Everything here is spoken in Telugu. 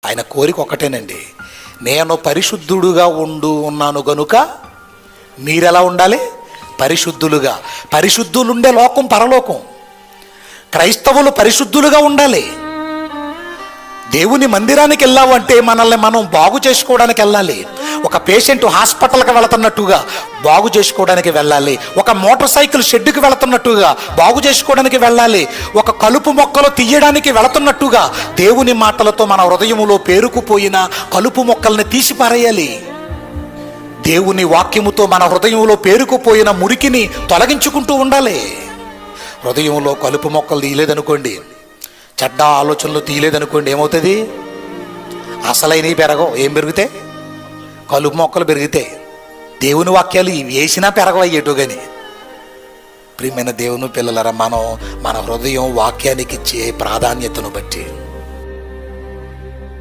ఆయన కోరిక ఒకటేనండి, నేను పరిశుద్ధుడుగా ఉన్నాను గనుక మీరెలా ఉండాలి? పరిశుద్ధులుగా. పరిశుద్ధులుండే లోకం పరలోకం. క్రైస్తవులు పరిశుద్ధులుగా ఉండాలి. దేవుని మందిరానికి వెళ్ళావు అంటే మనల్ని మనం బాగు చేసుకోవడానికి వెళ్ళాలి. ఒక పేషెంట్ హాస్పిటల్కి వెళుతున్నట్టుగా బాగు చేసుకోవడానికి వెళ్ళాలి. ఒక మోటార్ సైకిల్ షెడ్డుకి వెళుతున్నట్టుగా బాగు చేసుకోవడానికి వెళ్ళాలి. ఒక కలుపు మొక్కలు తీయడానికి వెళుతున్నట్టుగా దేవుని మాటలతో మన హృదయములో పేరుకుపోయిన కలుపు మొక్కల్ని తీసి పారేయాలి. దేవుని వాక్యముతో మన హృదయంలో పేరుకుపోయిన మురికిని తొలగించుకుంటూ ఉండాలి. హృదయంలో కలుపు మొక్కలు తీయలేదనుకోండి, చెడ్డ ఆలోచనలు తీయలేదనుకోండి, ఏమవుతుంది? అసలైనవి పెరగవు. ఏం పెరుగుతాయి? కలుపు మొక్కలు పెరిగితే. దేవుని వాక్యాలు వేసినా పెరగవయ్యేటో కానీ. ప్రియమైన దేవుని పిల్లలరా, మన హృదయం వాక్యానికి ఇచ్చే ప్రాధాన్యతను బట్టి